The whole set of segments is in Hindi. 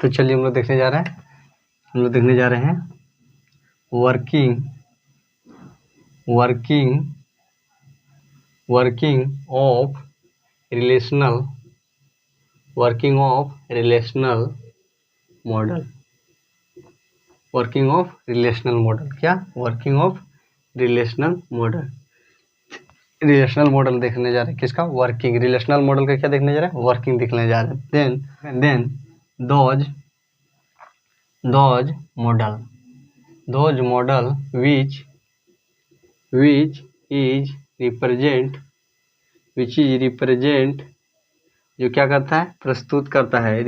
तो चलिए हम लोग देखने जा रहे हैं वर्किंग ऑफ रिलेशनल मॉडल। क्या? वर्किंग ऑफ रिलेशनल मॉडल देखने जा रहे हैं। किसका? वर्किंग। रिलेशनल मॉडल का क्या देखने जा रहे हैं? वर्किंग देखने जा रहे हैं। Then those model which is represent जो क्या करता है? प्रस्तुत करता है।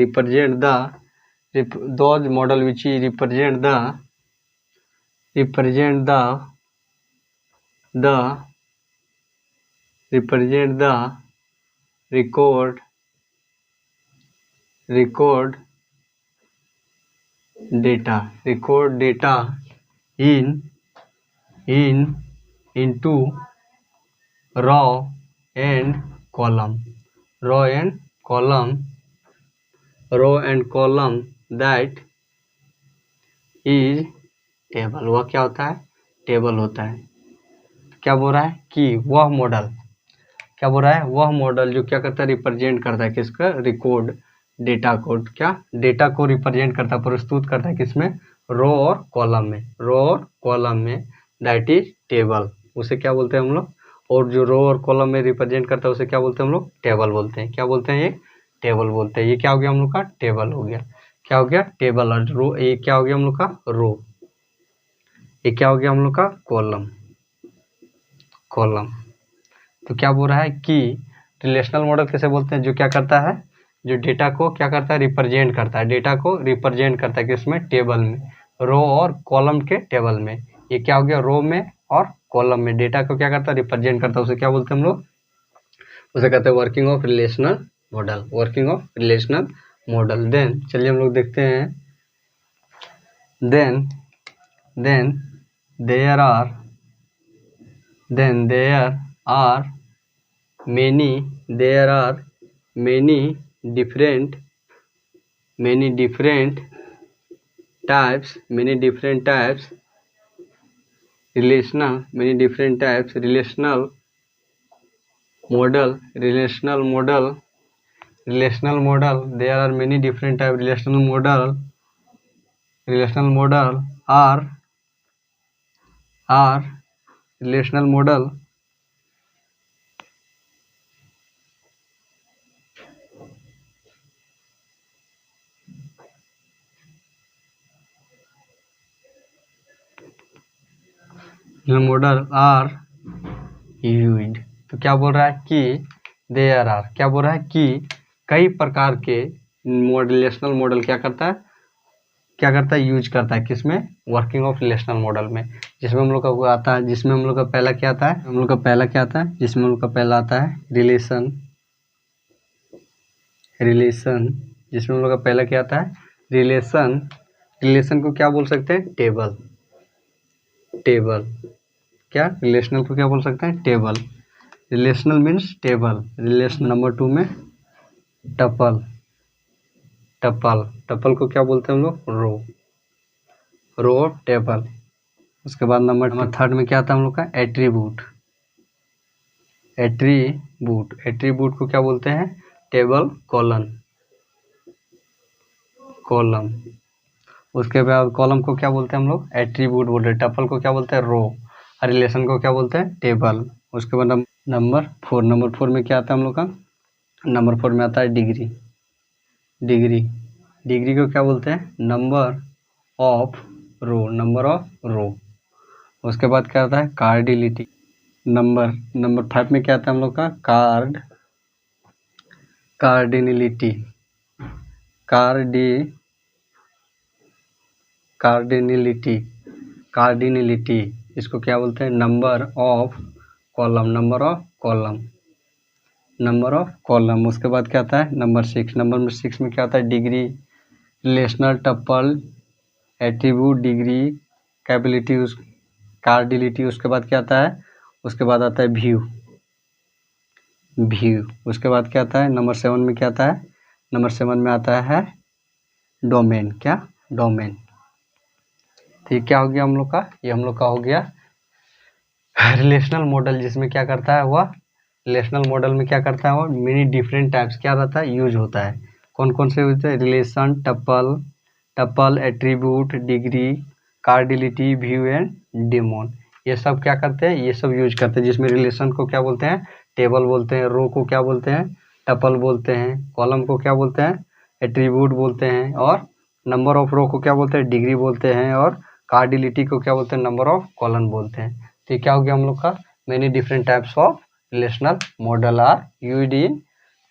those model which is represent the record data into row and column that is table। वह क्या होता है? टेबल होता है। क्या बोल रहा है कि वह मॉडल जो क्या करता है? रिप्रेजेंट करता है। किसका? रिकॉर्ड डेटा को। क्या? डेटा को रिप्रेजेंट करता है, प्रस्तुत करता है। किसमें? रो और कॉलम में दैट इज टेबल। उसे क्या बोलते हैं हम लोग? और जो रो और कॉलम में रिप्रेजेंट करता है उसे क्या बोलते हैं हम लोग? टेबल बोलते हैं। क्या बोलते हैं? ये टेबल बोलते हैं। ये क्या हो गया हम लोग का? टेबल हो गया। क्या हो गया? टेबल। और रो, ये क्या हो गया हम लोग का? रो। ये क्या हो गया हम लोग का? कॉलम। तो क्या बोल रहा है कि रिलेशनल मॉडल कैसे बोलते हैं? जो क्या करता है? जो डेटा को क्या करता है? रिप्रेजेंट करता है। डेटा को रिप्रेजेंट करता है किसमें? टेबल में। रो और कॉलम के टेबल में। ये क्या हो गया? रो में और कॉलम में डेटा को क्या करता है? रिप्रेजेंट करता है। उसे क्या बोलते हैं हम लोग? उसे कहते हैं working of relational model. Then चलिए हम लोग देखते हैं। Then there are many different types relational model there are many different type relational model are relational model are used। तो क्या बोल रहा है कि देयर आर, क्या बोल रहा है कि कई प्रकार के रिलेशनल मॉडल क्या करता है यूज करता है। किसमें? वर्किंग ऑफ रिलेशनल मॉडल में। जिसमें हम लोग का वो आता है, जिसमें हम लोग का पहला क्या आता है? जिसमें हम लोग का पहला आता है रिलेशन। जिसमें हम लोग का पहला क्या आता है? रिलेशन को क्या बोल सकते हैं? टेबल। क्या? रिलेशनल को क्या बोल सकते हैं? Table. Relational means table. Relation number 2 में टपल को क्या बोलते हैं हम लोग? रो टेबल। उसके बाद नंबर 3 में क्या आता है हम लोग का? एट्रीब्यूट को क्या बोलते हैं? Table column. उसके बाद कॉलम को क्या बोलते हैं हम लोग? एट्रीब्यूट बोलते हैं। टपल को क्या बोलते हैं? रो। और रिलेशन को क्या बोलते हैं? टेबल। उसके बाद नंबर 4 में क्या आता है हम लोग का? नंबर 4 में आता है डिग्री को क्या बोलते हैं? नंबर ऑफ रो। उसके बाद क्या आता है? कार्डिलिटी। नंबर 5 में क्या आता है हम लोग का? कार्डिनलिटी। इसको क्या बोलते हैं? Number of column. उसके बाद क्या आता है? नंबर 6 में क्या आता है? Degree, relational, tuple, attribute, degree, capability, cardinality. उसके बाद क्या आता है? उसके बाद आता है व्यू। उसके बाद क्या आता है? नंबर 7 में क्या आता है? नंबर 7 में आता है डोमेन, क्या डोमेन। तो ये क्या हो गया हम लोग का, ये हम लोग का हो गया रिलेशनल मॉडल, जिसमें क्या करता है वह रिलेशनल मॉडल में क्या करता है वो मेनी डिफरेंट टाइप्स क्या रहता है यूज होता है। कौन कौन से होते हैं, relation, tuple, attribute, degree, cardinality, view and domain, ये सब क्या करते हैं, ये सब यूज करते हैं। जिसमें रिलेशन को क्या बोलते हैं, टेबल बोलते हैं, रो को क्या बोलते हैं, टपल बोलते हैं, कॉलम को क्या बोलते हैं, एट्रीब्यूट बोलते हैं, और नंबर ऑफ रो को क्या बोलते हैं, डिग्री बोलते हैं, और कार्डिलिटी को क्या बोलते हैं, नंबर ऑफ कॉलम बोलते हैं। तो ये क्या हो गया हम लोग का, many different types of relational model are used in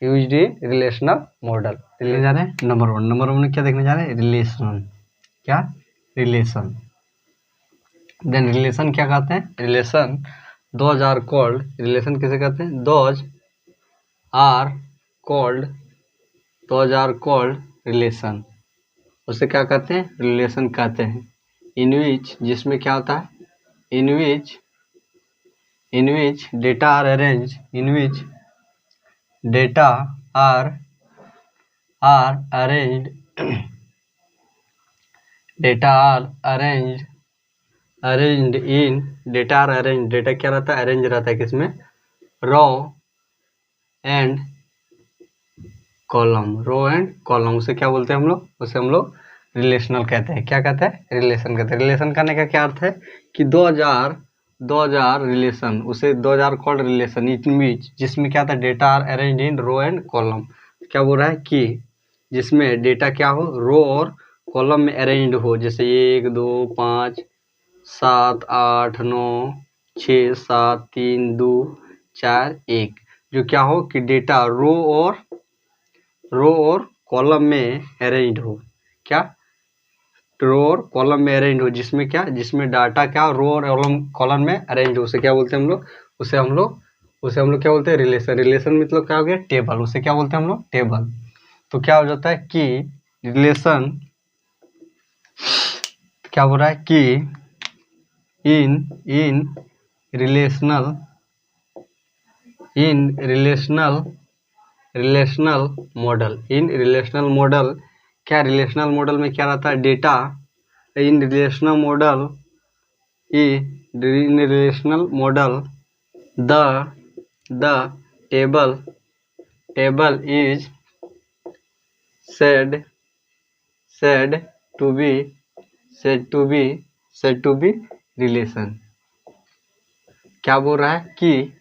relational model. देखने जा रहे हैं नंबर वन में क्या देखने जा रहे हैं, रिलेशन, क्या रिलेशन। देन रिलेशन क्या कहते हैं, relation those are called, relation किसे कहते हैं, दोज आर कॉल्ड रिलेशन, उसे क्या कहते हैं, रिलेशन कहते हैं। इन विच, जिसमें क्या होता है, in which data are arrange, in which data are arranged data are arranged in, data are arrange, data क्या रहता है, अरेंज रहता है किसमें, रो एंड कॉलम, उसे क्या बोलते हैं हम लोग, उसे हम लोग रिलेशनल कहते हैं। क्या कहते हैं, रिलेशन कहते हैं। रिलेशन करने का क्या अर्थ है कि 2000 रिलेशन, उसे 2000 कॉल्ड रिलेशन इन विच, जिसमें क्या था, data are arranged in row and column. क्या बोल रहा है कि जिसमें डेटा क्या हो, रो और कॉलम में अरेंज्ड हो, जैसे 1 2 5 7 8 9 6 7 3 2 4 1, जो क्या हो कि डेटा रो और कॉलम में अरेंज्ड हो, क्या रो और कॉलम में अरेंज हो, जिसमें क्या, जिसमें डाटा क्या रो और कॉलम में अरेंज हो, उसे क्या बोलते हैं हम लोग, उसे हम लोग क्या बोलते हैं, रिलेशन। रिलेशन मतलब क्या हो गया, टेबल, उसे क्या बोलते हैं हम लोग, टेबल। तो क्या हो जाता है कि रिलेशन क्या बोल रहा है कि इन रिलेशनल मॉडल, क्या रिलेशनल मॉडल में क्या रहता है, data in relational model the table is said to be relation. क्या बोल रहा है कि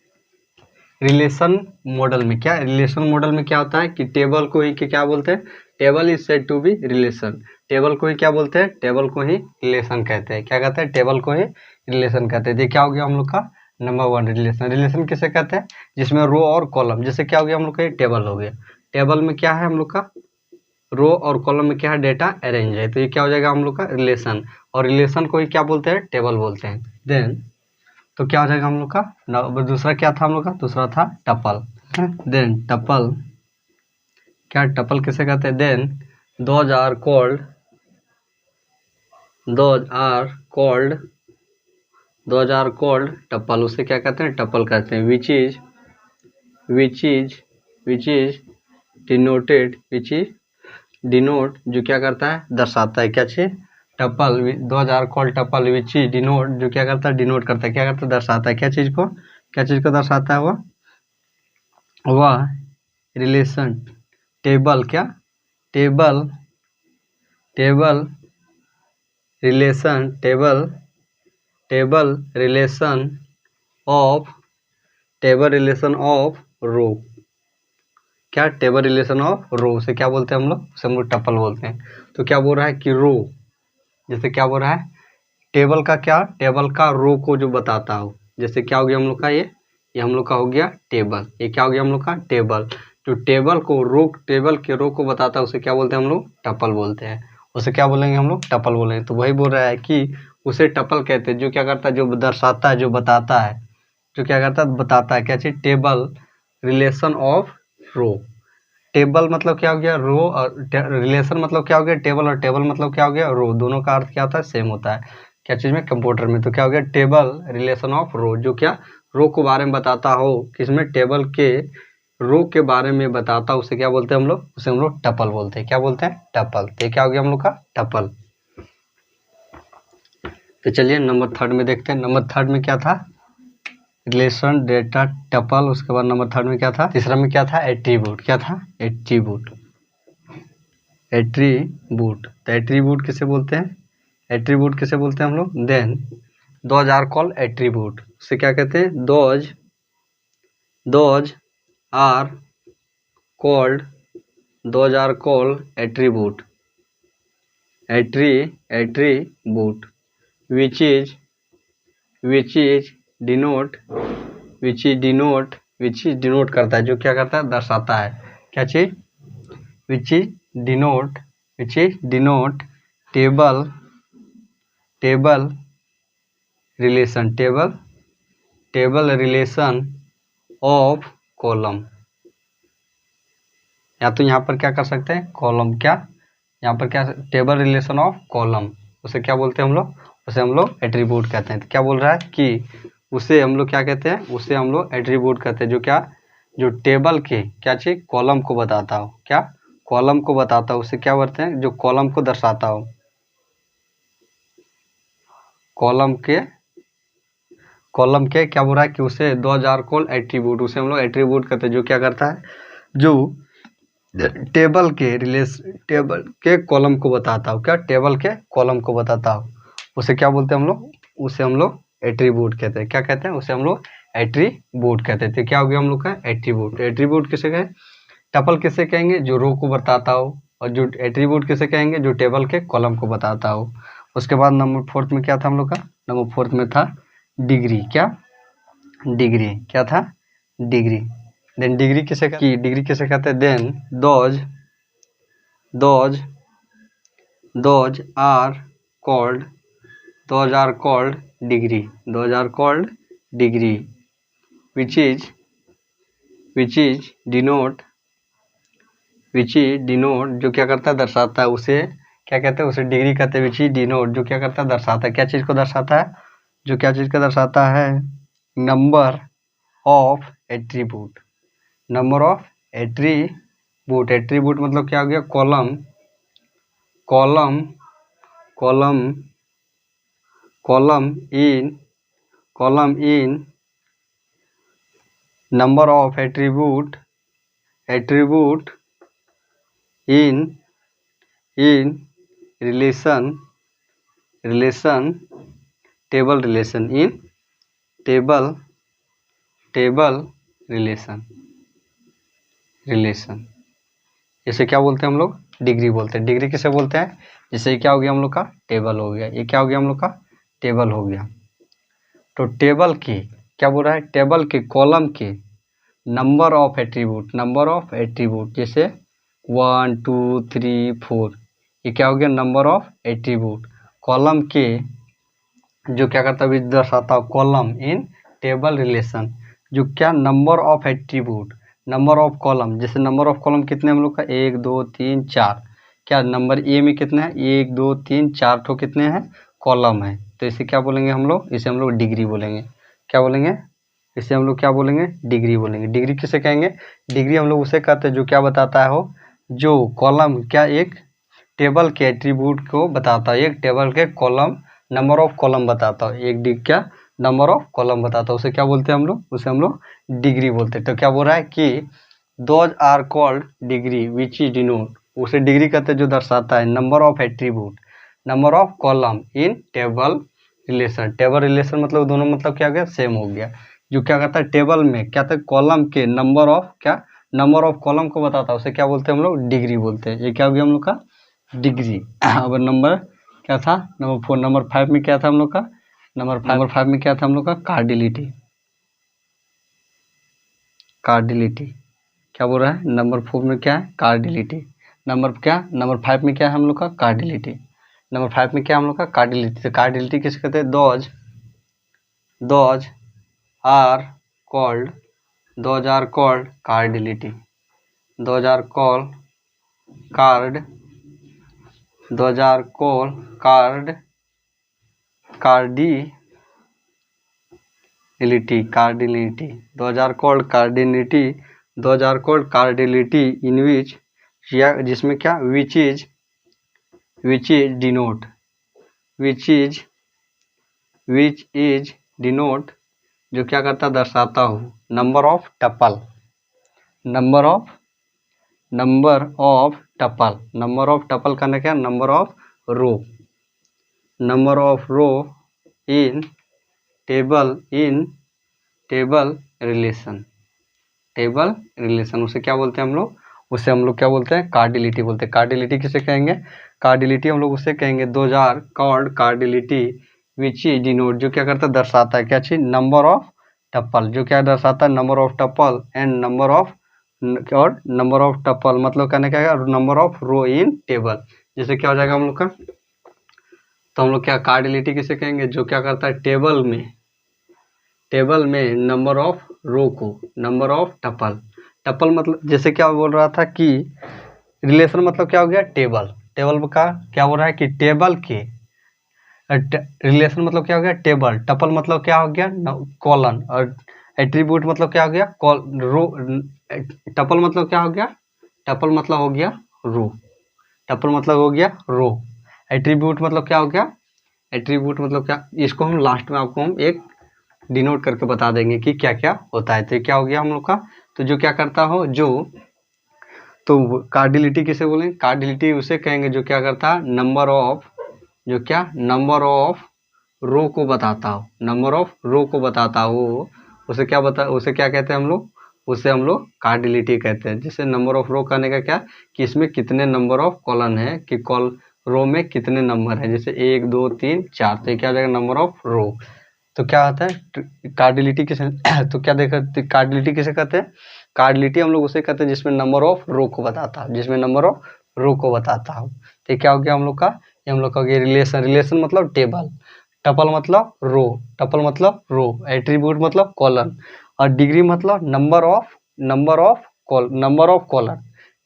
रिलेशन मॉडल में क्या, रिलेशन मॉडल में क्या होता है कि टेबल को ही क्या बोलते हैं, table is said to be relation, table को ही क्या बोलते हैं, टेबल को ही रिलेशन कहते हैं। क्या कहते हैं, टेबल को ही रिलेशन कहते हैं। ये क्या हो गया हम लोग का नंबर वन, रिलेशन। रिलेशन किसे कहते हैं, जिसमें रो और कॉलम, जैसे क्या हो गया हम लोग का टेबल हो गया, टेबल में क्या है हम लोग का, रो और कॉलम में क्या है, डेटा अरेंज है, तो ये क्या हो जाएगा हम लोग का रिलेशन, और रिलेशन को ही क्या बोलते हैं, टेबल बोलते हैं। देन तो क्या हो जाएगा हम लोग का, दूसरा क्या था हम लोग का, दूसरा था टपल। देन टपल, क्या टपल किसे कहते हैं, then those are called tuple, उसे क्या कहते हैं, टपल कहते हैं। विच इज डिनोट, जो क्या करता है, दर्शाता है, क्या चीज, tuple, 2000 call tuple which is denote, जो क्या करता है, डिनोट करता है, क्या करता है, दर्शाता है, क्या चीज को दर्शाता है, वह रिलेशन, टेबल, क्या टेबल रिलेशन ऑफ रो, क्या टेबल रिलेशन ऑफ रो, से क्या बोलते हैं हम लोग, उसे हम लोग टपल बोलते हैं। तो क्या बोल रहा है कि रो, जैसे क्या बोल रहा है, टेबल का क्या, टेबल का रो को जो बताता हो, जैसे क्या हो गया हम लोग का ये हम लोग का हो गया टेबल, ये क्या हो गया हम लोग का टेबल, जो टेबल के रो को बताता है, उसे क्या बोलते हैं हम लोग, टपल बोलते हैं। उसे क्या बोलेंगे हम लोग, टपल बोलेंगे। तो वही बोल रहा है कि उसे टपल कहते हैं, जो क्या करता है, जो दर्शाता है, जो बताता है, जो क्या करता है, बताता है, क्या चीज, table relation of row. Table मतलब क्या हो गया, रो, और रिलेशन मतलब क्या हो गया, टेबल, और टेबल मतलब क्या हो गया, रो, दोनों का अर्थ क्या होता है, सेम होता है, क्या चीज में, कंप्यूटर में। तो क्या हो गया, टेबल रिलेशन ऑफ रो, जो क्या रो को बारे में बताता हो, किसमें, टेबल के रो के बारे में बताता है उसे क्या बोलते हैं हम लोग, उसे हम लोग टपल बोलते हैं। क्या बोलते हैं? टपल। तो क्या हो गया हम लोग का? टपल। तो चलिए नंबर थर्ड में देखते हैं। नंबर थर्ड में क्या था? Relation, data, tuple. उसके बाद नंबर थर्ड में क्या था? तीसरा में क्या था? एट्रीब्यूट। क्या था? एट्रीब्यूट। एट्रीब्यूट। तो एट्रीब्यूट किसे बोलते हैं? एट्रीब्यूट किसे बोलते हैं हम लोग? Then those are called attribute. उसे क्या कहते हैं? Those are called, those are called attribute. Attribute which is denote, which is denote करता है, जो क्या करता है? दर्शाता है। क्या चीज? which is denote table relation, table relation of column. या तो यहाँ पर क्या कर सकते हैं? कॉलम। क्या यहाँ पर क्या? Table relation of column. उसे क्या बोलते हैं हम लोग? उसे हम लोग एट्रीब्यूट कहते हैं। तो क्या बोल रहा है कि उसे हम लोग क्या कहते हैं? उसे हम लोग एट्रीब्यूट कहते हैं, जो क्या? जो टेबल के क्या चीज? कॉलम को बताता हो। क्या? कॉलम को बताता हो। उसे क्या बोलते हैं? जो कॉलम को दर्शाता हो। कॉलम के क्या बोल रहा है कि उसे दोज आर कॉल्ड एट्रीब्यूट। उसे हम लोग एट्रीब्यूट कहते हैं, जो क्या करता है? जो टेबल के कॉलम को बताता हो। क्या? टेबल के कॉलम को बताता हो। उसे क्या बोलते हैं हम लोग? उसे हम लोग एट्रीब्यूट कहते हैं। क्या कहते हैं? उसे हम लोग एट्रीब्यूट कहते हैं। तो क्या हो गया हम लोग का? एट्रीब्यूट। एट्रीब्यूट किसे कहें? टपल किसे कहेंगे? जो रो को बताता हो। और जो एट्रीब्यूट किसे कहेंगे? जो टेबल के कॉलम को बताता हो। उसके बाद नंबर फोर्थ में क्या था हम लोग का? नंबर फोर्थ में था डिग्री। क्या? डिग्री। क्या था? डिग्री। देन डिग्री किसे कहते हैं? Then those are called, degree. Degree which is denote, जो क्या करता है? दर्शाता है। उसे क्या कहते हैं? उसे डिग्री कहते हैं। which is denote, जो क्या करता है? दर्शाता है। क्या चीज को दर्शाता है? जो क्या चीज का दर्शाता है? Number of attribute. Number of attribute. Attribute मतलब क्या हो गया? Column in number of attribute in relation table relation, in table relation। इसे क्या बोलते हैं हम लोग? डिग्री बोलते हैं। डिग्री किसे बोलते हैं? जैसे क्या हो गया हम लोग का? टेबल हो गया। ये क्या हो गया हम लोग का? टेबल हो गया। तो टेबल की क्या बोल रहा है? टेबल के कॉलम के नंबर ऑफ एट्रीब्यूट, जैसे 1 2 3 4, ये क्या हो गया? Number of attribute. कॉलम के जो क्या करता है? दर्शाता हो। कॉलम इन टेबल रिलेशन, जो क्या? Number of attribute, number of column. जैसे नंबर ऑफ कॉलम कितने हम लोग का? 1 2 3 4। क्या नंबर ए में कितने हैं? 1 2 3 4 ठो कितने हैं? कॉलम है। तो इसे क्या बोलेंगे हम लोग? इसे हम लोग डिग्री बोलेंगे। क्या बोलेंगे? इसे हम लोग क्या बोलेंगे? डिग्री बोलेंगे। डिग्री किसे कहेंगे? डिग्री हम लोग उसे कहते हैं जो क्या बताता है हो? जो कॉलम क्या? एक टेबल के एट्रीब्यूट को बताता है। एक टेबल के कॉलम नंबर ऑफ कॉलम बताता है। एक डिग क्या? नंबर ऑफ कॉलम बताता है। उसे क्या बोलते हैं हम लोग? उसे हम लोग डिग्री बोलते हैं। तो क्या बोल रहा है कि those are called degree which is denote. उसे डिग्री कहते हैं जो दर्शाता है number of attribute, number of column in table relation. Table relation मतलब दोनों मतलब क्या हो गया? सेम हो गया। जो क्या करता है? टेबल में क्या था? कॉलम के नंबर ऑफ क्या? नंबर ऑफ कॉलम को बताता है। उसे क्या बोलते हैं हम लोग? डिग्री बोलते हैं। ये क्या हो गया हम लोग का? डिग्री। अब नंबर क्या था? नंबर 4। नंबर 5 में क्या था हम लोग का? नंबर 5 में क्या था हम लोग का? कार्डिलिटी। क्या बोल रहा है? नंबर 4 में क्या है? कार्डिलिटी। नंबर 5 में क्या है हम लोग का? कार्डिलिटी। नंबर 5 में क्या हम लोग का? कार्डिलिटी। तो कार्डिलिटी किसे कहते हैं? Those are called cardinality. Those are called cardinality. Those are called cardinality those are called cardinality in which, या जिसमें क्या which is denote, which is denote जो क्या करता दर्शाता हो number of tuple, number of tuple करने क्या number of row, number of row in table relation, उसे क्या बोलते हैं हम लोग, उसे हम लोग क्या बोलते हैं कार्डिलिटी बोलते हैं। कार्डिलिटी किसे कहेंगे, कार्डिलिटी हम लोग उसे कहेंगे those are called cardinality which is denote जो क्या करता है दर्शाता है क्या चीज नंबर ऑफ टपल, जो क्या दर्शाता है number of tuple and number of, और नंबर ऑफ टपल मतलब कहने का number of row in table, जैसे क्या हो जाएगा हम लोग का, तो हम लोग क्या कार्डिलिटी किसे कहेंगे जो क्या करता है टेबल में नंबर ऑफ रो को, नंबर ऑफ टपल मतलब जैसे क्या बोल रहा था कि रिलेशन मतलब क्या हो गया टेबल का क्या बोल रहा है कि टेबल के रिलेशन मतलब क्या हो गया टेबल, टपल मतलब क्या हो गया कॉलन, और एट्रीब्यूट मतलब क्या हो गया रो, टपल मतलब क्या हो गया, टपल मतलब हो गया रो, टपल मतलब हो गया रो, एट्रीब्यूट मतलब क्या हो गया, एट्रीब्यूट मतलब क्या, इसको हम लास्ट में आपको हम एक डिनोट करके बता देंगे कि क्या क्या होता है। तो क्या हो गया हम लोग का, तो जो क्या करता हो जो, तो कार्डिलिटी किसे बोलेंगे, कार्डिलिटी उसे कहेंगे जो क्या करता है नंबर ऑफ, जो क्या नंबर ऑफ रो को बताता हो, नंबर ऑफ रो को बताता हो, उसे क्या कहते हैं हम लोग, उसे हम लोग कार्डिलिटी कहते हैं। जैसे नंबर ऑफ रो करने का क्या कि इसमें कितने नंबर ऑफ कॉलम है, कि रो में कितने नंबर है, जैसे 1 2 3 4, तो क्या हो जाएगा नंबर ऑफ रो। तो क्या होता है कार्डिलिटी किसे तो क्या देखा कार्डिलिटी किसे कहते हैं, कार्डिलिटी हम लोग उसे कहते हैं जिसमें नंबर ऑफ रो को बताता है, जिसमें नंबर ऑफ रो को बताता हो। तो क्या हो गया हम लोग का, ये हम लोग का हो गया रिलेशन मतलब टेबल, टपल मतलब रो, एट्रीब्यूट मतलब कॉलम, और डिग्री मतलब नंबर ऑफ कॉलम,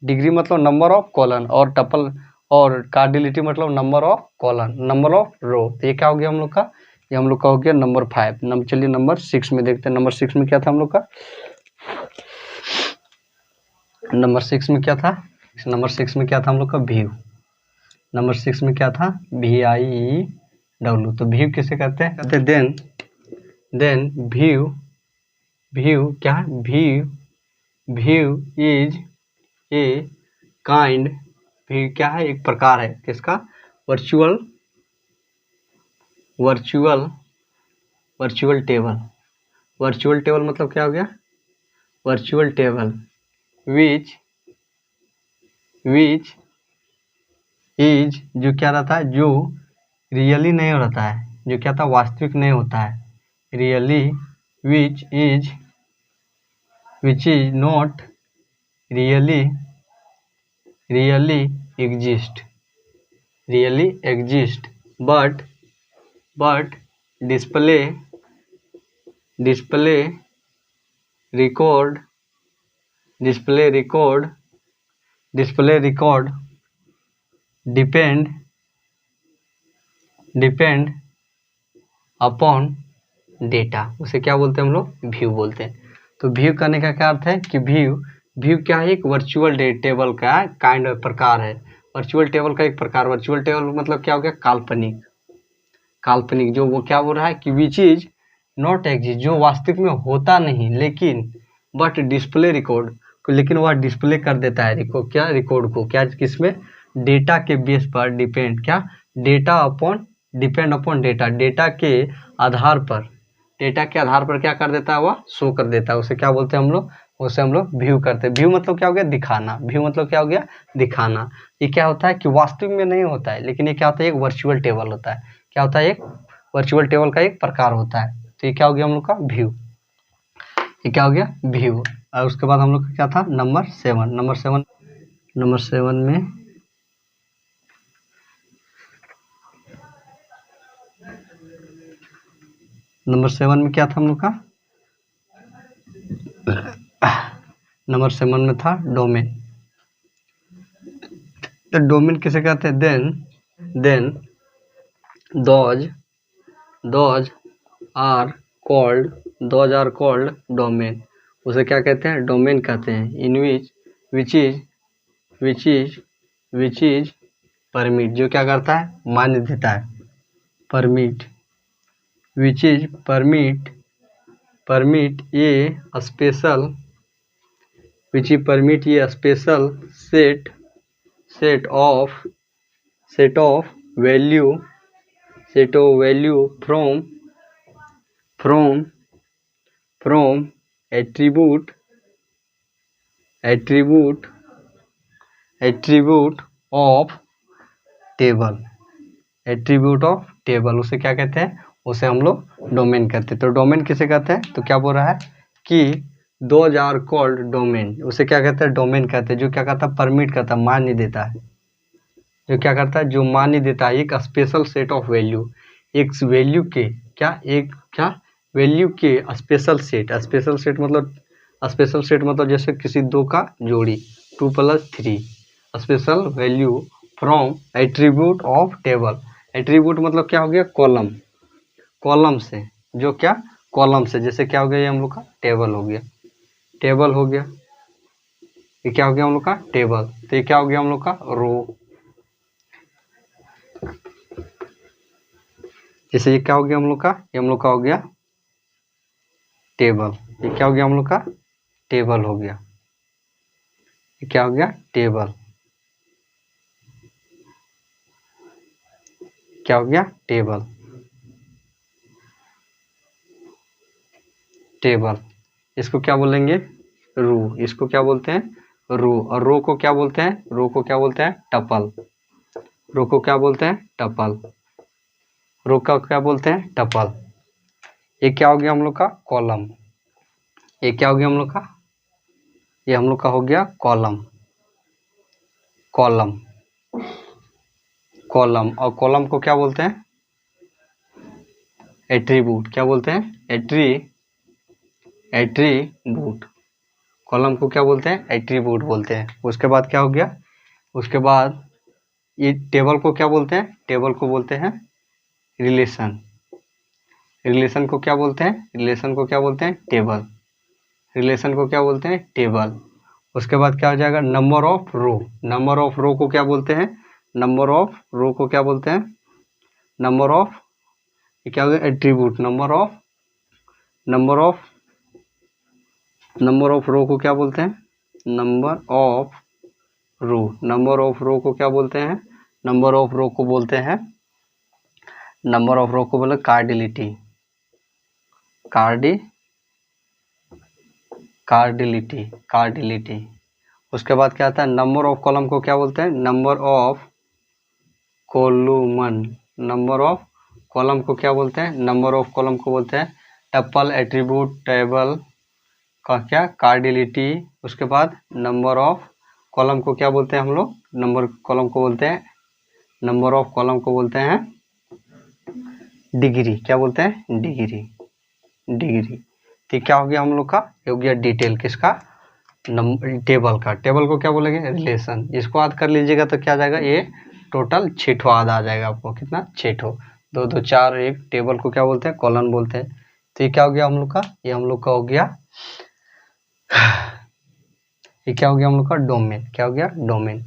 डिग्री मतलब नंबर ऑफ कॉलम, और टपल और कार्डिलिटी मतलब number of column, number of row. तो ये क्या हो गया हम लोग का, ये हम लोग का हो गया नंबर 5। चलिए नंबर 6 में देखते हैं, नंबर 6 में क्या था हम लोग का, नंबर 6 में क्या था, नंबर 6 में क्या था हम लोग का व्यू, नंबर 6 में क्या था VIEW, तो व्यू किसे कहते हैं, कहते देन व्यू क्या है, view is a kind, view क्या है एक प्रकार है किसका, वर्चुअल टेबल मतलब क्या हो गया, वर्चुअल टेबल विच इज जो क्या रहता है, जो रियली नहीं रहता है, जो क्या था वास्तविक नहीं होता है, really which is not really exist but display record depend upon data, उसे क्या बोलते हैं हम लोग व्यू बोलते हैं। तो व्यू करने का क्या अर्थ है कि व्यू क्या है एक वर्चुअल टेबल का काइंड ऑफ प्रकार है, वर्चुअल टेबल का एक प्रकार, वर्चुअल टेबल मतलब क्या हो गया काल्पनिक जो वो क्या बोल रहा है कि विच इज नॉट एग्जिस्ट जो वास्तविक में होता नहीं, लेकिन बट डिस्प्ले रिकॉर्ड, लेकिन वह डिस्प्ले कर देता है रिकॉर्ड को क्या किसमें, डेटा के बेस पर डिपेंड अपॉन डेटा के आधार पर क्या कर देता है वह शो कर देता है, उसे क्या बोलते हैं हम लोग, उसे हम लोग व्यू करते हैं। व्यू मतलब क्या हो गया दिखाना, व्यू मतलब क्या हो गया दिखाना। ये क्या होता है कि वास्तविक में नहीं होता है, लेकिन ये क्या होता है एक वर्चुअल टेबल होता है, क्या होता है एक वर्चुअल टेबल का एक प्रकार होता है। तो ये क्या हो गया हम लोग का व्यू, ये क्या हो गया व्यू। और उसके बाद हम लोग का क्या था नंबर 7 में क्या था हम लोग का, नंबर 7 में था डोमेन। तो डोमेन किसे कहते हैं, then those are called domain, उसे क्या कहते हैं, डोमेन कहते हैं। इन विच इज परमिट, जो क्या करता है, मान्य देता है। परमिट, विच इज परमिट ये स्पेशल, विच इज परमिट ये special set of value from attribute of table, उसे क्या कहते हैं, उसे हम लोग डोमेन कहते हैं। तो डोमेन किसे कहते हैं, तो क्या बोल रहा है कि दोज आर कॉल्ड डोमेन, उसे क्या कहते हैं, डोमेन कहते हैं, जो क्या करता है, परमिट करता है, मान्य देता है, जो क्या करता है, जो मान्य देता है एक स्पेशल सेट ऑफ वैल्यू, एक वैल्यू के वैल्यू के स्पेशल सेट मतलब जैसे किसी दो का जोड़ी, 2 + 3, special value from attribute of table. Attribute मतलब क्या हो गया, कॉलम से, जो क्या, कॉलम से, जैसे क्या हो गया, ये हम लोग का टेबल हो गया, ये क्या हो गया हम लोग का टेबल। तो ये क्या हो गया हम लोग का रो, जैसे ये क्या हो गया हम लोग का, ये हम लोग का हो गया टेबल, ये क्या हो गया हम लोग का टेबल हो गया, ये क्या हो गया टेबल, क्या हो गया टेबल। इसको क्या बोलेंगे, रो, इसको क्या बोलते हैं, रो। और रो को क्या बोलते हैं, टपल, रो को क्या बोलते हैं, टपल, रो का क्या बोलते हैं, टपल। ये क्या हो गया हम लोग का कॉलम, ये क्या हो गया हम लोग का, ये हम लोग का हो गया कॉलम। और कॉलम को क्या बोलते हैं, एट्रीब्यूट, क्या बोलते हैं, एट्रीब्यूट। कॉलम को क्या बोलते हैं, एट्रीब्यूट बोलते हैं। उसके बाद क्या हो गया, उसके बाद ये टेबल को क्या बोलते हैं, टेबल को बोलते हैं रिलेशन, रिलेशन को क्या बोलते हैं, रिलेशन को क्या बोलते हैं, टेबल, रिलेशन को क्या बोलते हैं, टेबल। उसके बाद क्या हो जाएगा, number of row, number of row को क्या बोलते हैं, नंबर ऑफ रो को क्या बोलते हैं, नंबर ऑफ, ये क्या हो गया एट्रीब्यूट, नंबर ऑफ रो को क्या बोलते हैं, नंबर ऑफ रो को क्या बोलते हैं, नंबर ऑफ रो को बोलते हैं, नंबर ऑफ रो को बोले कार्डिलिटी। उसके बाद क्या आता है, नंबर ऑफ कॉलम को क्या बोलते हैं, number of column, number of column को क्या बोलते हैं, नंबर ऑफ कॉलम को बोलते हैं टपल, एट्रीब्यूट, टेबल का क्या कार्डिलिटी। उसके बाद नंबर ऑफ कॉलम को क्या बोलते हैं हम लोग, नंबर ऑफ कॉलम को बोलते हैं डिग्री, क्या बोलते हैं, डिग्री। तो क्या हो गया हम लोग का, ये हो गया डिटेल किसका, टेबल का। टेबल को क्या बोलेंगे, रिलेशन। इसको याद कर लीजिएगा तो क्या आ जाएगा, ये टोटल 6 ठो याद आ जाएगा आपको, कितना, 6 ठो, 2 2 4, एक टेबल को क्या बोलते हैं, कॉलम बोलते हैं। तो ये क्या हो गया हम लोग का, ये हम लोग का हो गया, ये क्या हो गया हम लोग का डोमेन, क्या हो गया डोमेन।